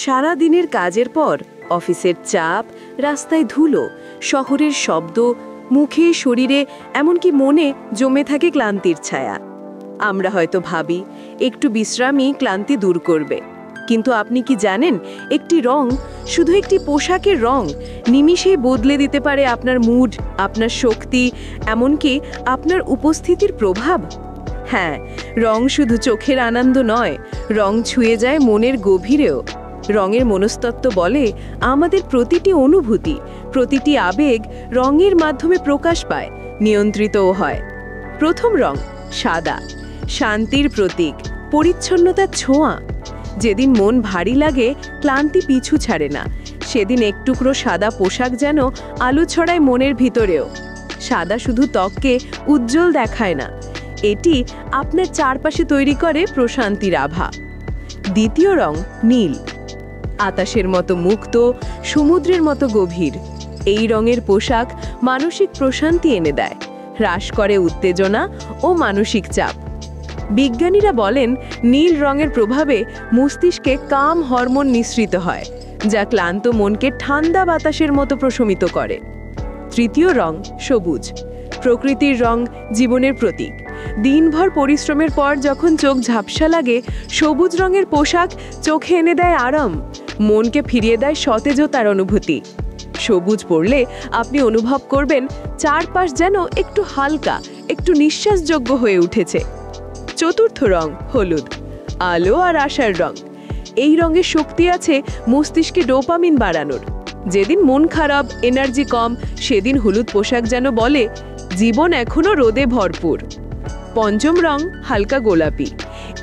সারা দিনের কাজের পর অফিসের চাপ, রাস্তায় ধুলো, শহরের শব্দ, মুখে শরীরে এমনকি মনে জমে থাকে ক্লান্তির ছায়া। আমরা হয়তো ভাবি একটু বিশ্রামই ক্লান্তি দূর করবে, কিন্তু আপনি কি জানেন একটি রং, শুধু একটি পোশাকের রং নিমিষেই বদলে দিতে পারে আপনার মুড, আপনার শক্তি, এমনকি আপনার উপস্থিতির প্রভাব। হ্যাঁ, রং শুধু চোখের আনন্দ নয়, রং ছুঁয়ে যায় মনের গভীরেও। রঙের মনস্তত্ত্ব বলে আমাদের প্রতিটি অনুভূতি, প্রতিটি আবেগ রঙের মাধ্যমে প্রকাশ পায়, নিয়ন্ত্রিতও হয়। প্রথম রং সাদা, শান্তির প্রতীক, পরিচ্ছন্নতার ছোঁয়া। যেদিন মন ভারী লাগে, ক্লান্তি পিছু ছাড়ে না, সেদিন এক টুকরো সাদা পোশাক যেন আলো ছড়ায় মনের ভিতরেও। সাদা শুধু ত্বককে উজ্জ্বল দেখায় না, এটি আপনার চারপাশে তৈরি করে প্রশান্তির আভা। দ্বিতীয় রং নীল, আকাশের মতো মুক্ত, সমুদ্রের মতো গভীর। এই রঙের পোশাক মানসিক প্রশান্তি এনে দেয়, হ্রাস করে উত্তেজনা ও মানসিক চাপ। বিজ্ঞানীরা বলেন নীল রঙের প্রভাবে মস্তিষ্কে কাম হরমোন নিঃসৃত হয়, যা ক্লান্ত মনকে ঠান্ডা বাতাসের মতো প্রশমিত করে। তৃতীয় রং সবুজ, প্রকৃতির রং, জীবনের প্রতীক। দিনভর পরিশ্রমের পর যখন চোখ ঝাপসা লাগে, সবুজ রঙের পোশাক চোখে এনে দেয় আরাম, মনকে ফিরিয়ে দেয় সতেজতার অনুভূতি। সবুজ পরলে আপনি অনুভব করবেন চারপাশ যেন একটু হালকা, একটু নিঃশ্বাসযোগ্য হয়ে উঠেছে। চতুর্থ রং হলুদ, আলো আর আশার রং। এই রঙের শক্তি আছে মস্তিষ্কে ডোপামিন বাড়ানোর। যেদিন মন খারাপ, এনার্জি কম, সেদিন হলুদ পোশাক যেন বলে জীবন এখনো রোদে ভরপুর। পঞ্চম রং হালকা গোলাপি।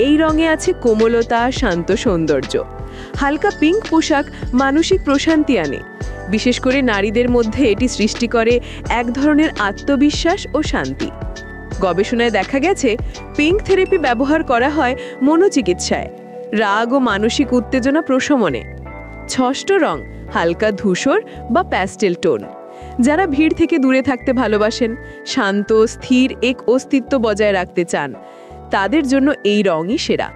এই রঙে আছে কোমলতা, শান্ত সৌন্দর্য। হালকা পিঙ্ক পোশাক মানসিক প্রশান্তি আনে, বিশেষ করে নারীদের মধ্যে এটি সৃষ্টি করে এক ধরনের আত্মবিশ্বাস ও শান্তি। গবেষণায় দেখা গেছে পিঙ্ক থেরাপি ব্যবহার করা হয় মনোচিকিৎসায়, রাগ ও মানসিক উত্তেজনা প্রশমনে। ষষ্ঠ রং হালকা ধূসর বা প্যাস্টেল টোন। যারা ভিড় থেকে দূরে থাকতে ভালোবাসেন, শান্ত স্থির এক অস্তিত্ব বজায় রাখতে চান, তাদের জন্য এই রঙই সেরা।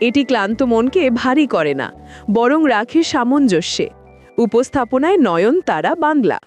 এটি ক্লান্ত মনকে ভারী করে না, বরং রাখে সামঞ্জস্যে। উপস্থাপনায় নয়নতারা, বাংলা।